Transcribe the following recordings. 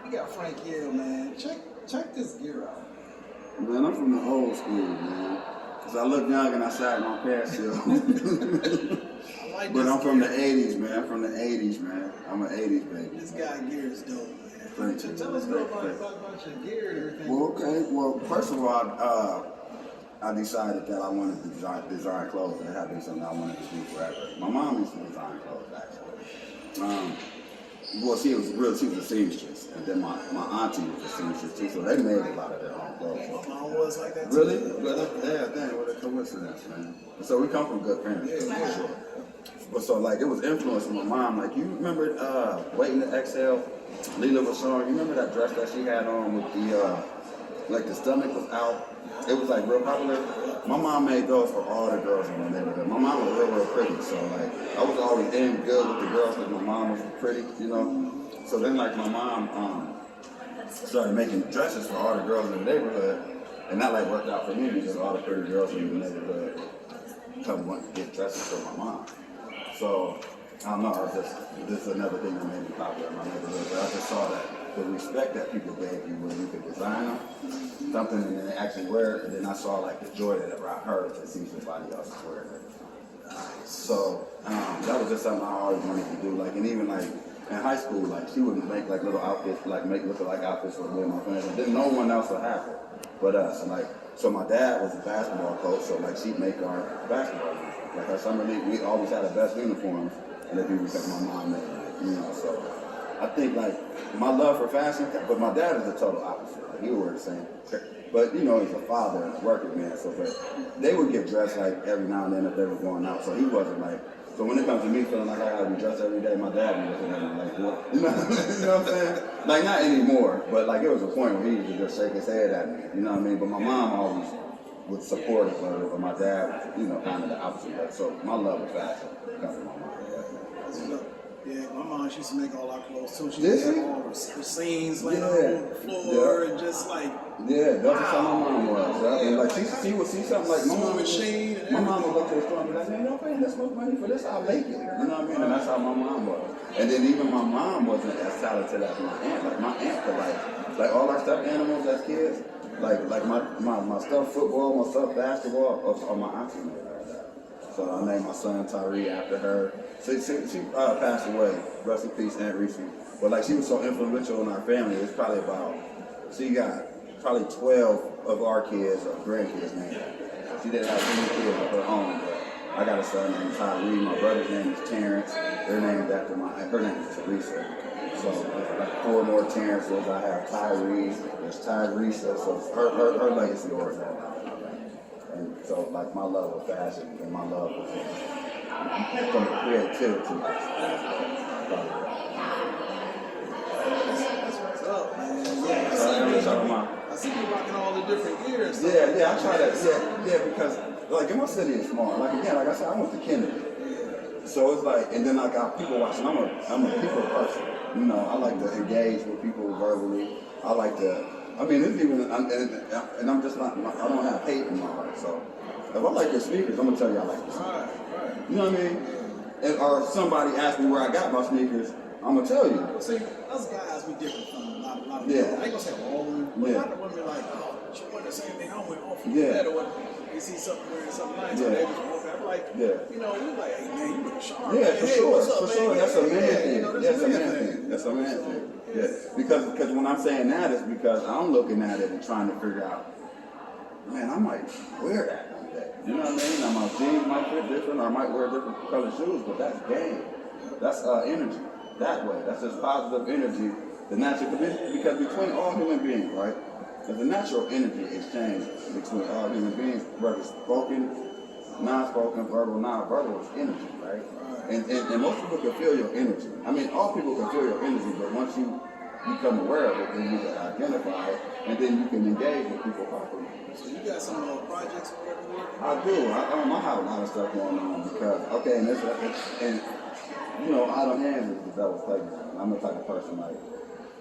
We got Frankie Yale, man. Check this gear out. Man, I'm from the old school, man. Cause I look young and I sat in my pants still. Like but I'm gear. from the 80s, man. I'm from the 80s, man. I'm an 80s baby. This guy gear is dope, man. Thank you. Tell us more about your gear and everything. Well, okay. Well, first of all, I decided that I wanted to design clothes. That had been something I wanted to do forever. My mom used to design clothes, actually. Well, she was a seamstress, and then my auntie was a seamstress too, so they made a lot of their own clothes. My mom was like that too. Really? Yeah, dang, what a coincidence, man. So we come from good parents, for sure. But so like it was influenced from my mom. Like you remember Waiting to Exhale, Lila Vachon, you remember that dress that she had on with the like the stomach was out? It was like real popular. My mom made those for all the girls in the neighborhood. My mom was real pretty, so like I was always in good with the girls because my mom was pretty, you know. So then like my mom started making dresses for all the girls in the neighborhood, and that like worked out for me because all the pretty girls in the neighborhood come want to get dresses for my mom. So I don't know, this is another thing that made me popular in my neighborhood. But I just saw that the respect that people gave you when you could design them, something and then they actually wear it, and then I saw like the joy that it brought her to see somebody else wearing it. So that was just something I always wanted to do. Like, and even like in high school, like she would make like little outfits, like make look-alike outfits for me and my friends, and then no one else would have it but us. And like, so my dad was a basketball coach, so like she'd make our basketball uniforms. Like our summer league, we always had the best uniforms, and it'd be because my mom made it, you know. So I think like my love for fashion, but my dad is the total opposite. Like he would wear the same, but you know he's a father and a working man. So but they would get dressed like every now and then if they were going out. So he wasn't like. So when it comes to me feeling like I gotta be dressed every day, my dad was looking at me like, what? You know what I'm saying? Like not anymore, but like it was a point where he used to just shake his head at me. You know what I mean? But my mom always was supportive of it, but my dad was, you know, kind of the opposite. So my love of fashion comes from my mom. Yeah, my mom, she used to make all our clothes too. She Did had she? all the scenes laying on the floor and just like. Yeah, that's how my mom was. Right? And like she would see something like my mom machine. My mom would go to the store and be like, man, don't pay this much money for this, I'll make it. You know what I mean? And that's how my mom was. And then even my mom wasn't as talented as my aunt. Like my aunt could like all our stuffed animals as kids, like my stuffed football, my stuffed basketball, or my auntie made all that. So I named my son Tyree after her. She passed away, rest in peace, Aunt Reese. But like she was so influential in our family, it's probably she got probably 12 of our kids or grandkids named after her. She didn't have any kids of her own, but I got a son named Tyree. My brother's name is Terrence. They're named after her name is Teresa. So there's like 4 more Terrences. I have Tyree. There's Tyresa. So her legacy goes on. And so like my love of fashion and my love of from the creativity aspect. That's what's up, man. I see you rocking all the different gears. Yeah, I try that. Yeah, because like in my city is small. Like again, like I said, I went to Kennedy. So it's like, and then I got people watching. I'm a people person. You know, I like to engage with people verbally. I like to. I mean, it's even, and I'm just not. I don't have hate in my heart. So if I like your sneakers, I'm gonna tell you I like your sneakers. Right. You know what I mean? And or somebody asks me where I got my sneakers, I'm gonna tell you. See, us guys, we different from a lot of Yeah. people. I ain't gonna say all of them, but a lot of women are like, oh, she wearing the same thing I wear. Oh, from that, or what? They see something wearing something nice, or they just walk out. I'm like, you know, we like, hey man, you look sharp. Yeah, man. for Hey, sure, what's up, for man? sure. That's a man thing. You know, That's a man thing. That's a man thing. Yeah, because when I'm saying that, it's because I'm looking at it and trying to figure out, man, I might wear that one day. You know what I mean? Now my jeans might fit different, or I might wear different colored shoes, but that's game. That's energy. That way, that's just positive energy. The natural, because between all human beings, right? There's a natural energy exchange between all human beings, whether it's spoken, non-spoken, verbal, non-verbal, is energy, right? And most people can feel your energy. I mean, all people can feel your energy, but once you become aware of it, then you can identify it, and then you can engage with people properly. So you got some projects or whatever? I do. I have a lot of stuff going on because, okay, and you know, out of hands is the devil's playground. I'm the type of person like,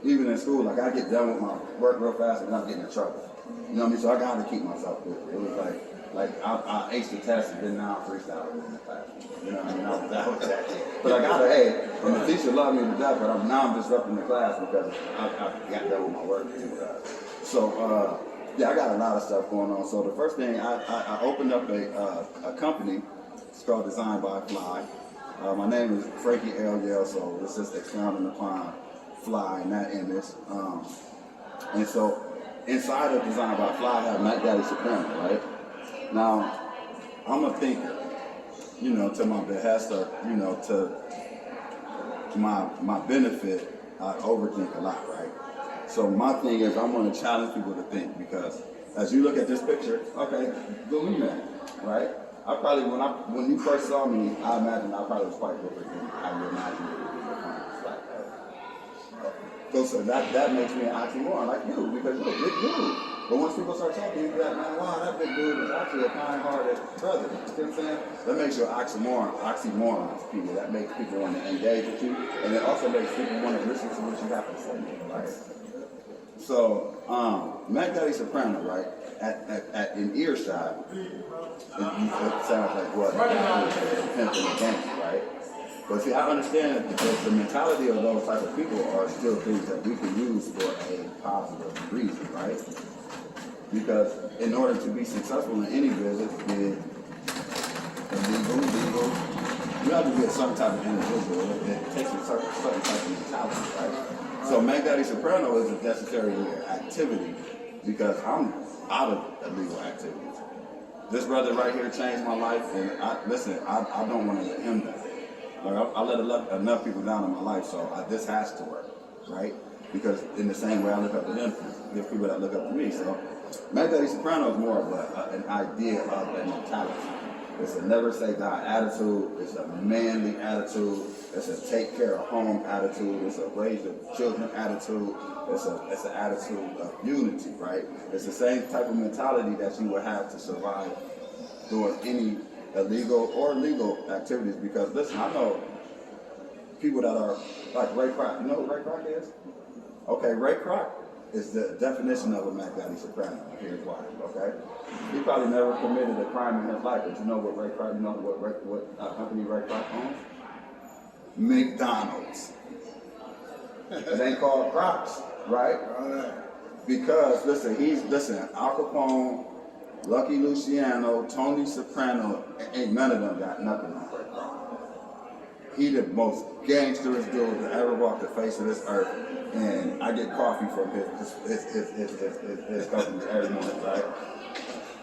even in school, like I get done with my work real fast and I'm getting in trouble. You know what I mean? So I got to keep myself busy. It was like, Like I aced the test and then now I'm freestyling in the class. You know what I mean? That was that. But I got an A, and the teacher loved me to death. But I'm disrupting the class because I got done with my work too fast. So yeah, I got a lot of stuff going on. So the first thing I opened up a company. It's called Design by Fly. My name is Frankie Yale, so it's just expounding upon Fly in that image. And so inside of Design by Fly, I have Mac Daddy Soprano, right? Now, I'm a thinker, you know, to my behest or, you know, to my benefit, I overthink a lot, right? So my thing is I'm going to challenge people to think because as you look at this picture, okay, go me man, right? I probably, when you first saw me, I imagine I probably was quite different than I would imagine you would be like, so that makes me an oxymoron like you, because you're a big dude. But once people start talking, you be like, man, wow, that big dude is actually a kind-hearted brother. You know what I'm saying? That makes you an oxymoron to people. That makes people want to engage with you. And it also makes people want to listen to what you have to say, right? So, Mac Daddy Soprano, right, at an earshot, it sounds like what? Pimping a game, right? But see, I understand that the mentality of those type of people are still things that we can use for a positive reason, right? Because in order to be successful in any business, be it illegal, you have to be a certain type of individual. It takes a certain type of mentality, right? So Mac Daddy Soprano is a necessary activity because I'm out of illegal activities. This brother right here changed my life, and I don't want to let him down. Like I let enough people down in my life, so this has to work, right? Because in the same way I look up to them, there's people that look up to me. So Mac Daddy Soprano is more of an idea of a mentality. It's a never say die attitude. It's a manly attitude. It's a take care of home attitude. It's a raise the children attitude. It's an attitude of unity, right? It's the same type of mentality that you would have to survive doing any illegal or legal activities. Because listen, I know people that are like Ray Kroc. You know what Ray Kroc is? Okay, Ray Kroc is the definition of a Mac Daddy Soprano. Here's why, okay? He probably never committed a crime in his life, but you know what Ray Kroc, you know what company Ray Kroc owns? McDonald's. It ain't called Crocs, right? Because, listen, Al Capone, Lucky Luciano, Tony Soprano, ain't none of them got nothing on Ray Kroc. He the most gangsterous dude to ever walk the face of this earth, and I get coffee from his company every morning, right?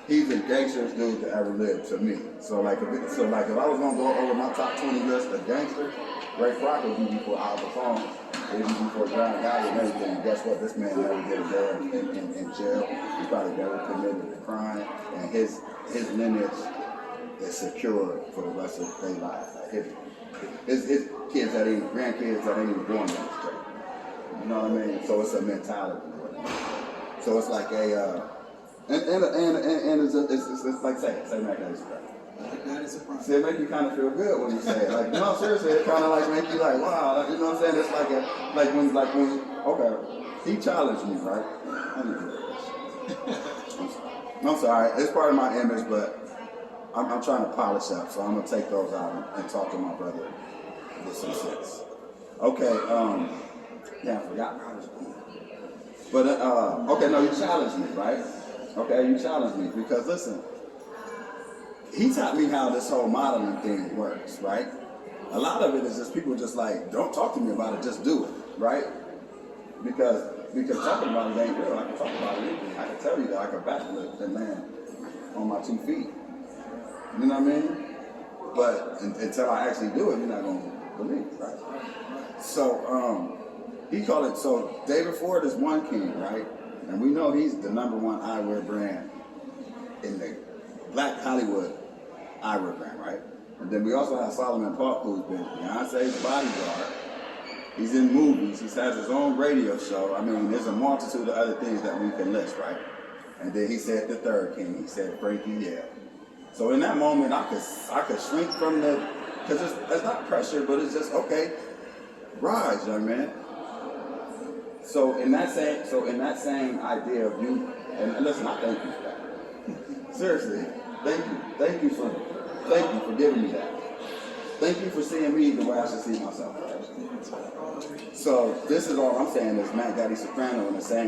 He's the gangsterest dude to ever live to me. So like if I was gonna go over my top 20 list of gangsters, Ray Kroc would be before Al Capone, would be before John Gotti and everything. And guess what? This man never did a day in jail. He probably never committed a crime, and his lineage is secure for the rest of their life. Like his kids that ain't grandkids that ain't even born that straight. You know what I mean? So it's a mentality. So it's like a and it's like say Mac Daddy Soprano. See, it make you kind of feel good when you say it. Like, no, seriously, it kind of like make you like, wow, you know what I'm saying? It's like when okay, he challenged me, right? I need to do this. I'm sorry, it's part of my image, but I'm trying to polish up, so I'm gonna take those out and talk to my brother with some sense. Okay, yeah, I forgot how I was doing. But okay, no, you challenged me, right? Okay, you challenged me because listen, he taught me how this whole modeling thing works, right? A lot of it is just people just like, don't talk to me about it, just do it, right? Because talking about it ain't real. I can talk about it anything. I can tell you that I can backflip and land on my 2 feet. You know what I mean? But until I actually do it, you're not gonna believe it, right? So he called it. So David Ford is one king, right? And we know he's the #1 eyewear brand in the Black Hollywood eyewear brand, right? And then we also have Solomon Paulk, who's been Beyonce's bodyguard. He's in movies. He has his own radio show. I mean, there's a multitude of other things that we can list, right? And then he said the third king. He said Frankie, Yale. So in that moment, I could shrink from the, because it's not pressure, but it's just, okay, rise, young man. So in that same idea of you, and listen, I thank you for that. Seriously, Thank you for giving me that. Thank you for seeing me the way I should see myself. So this is all I'm saying is Matt got his soprano in the same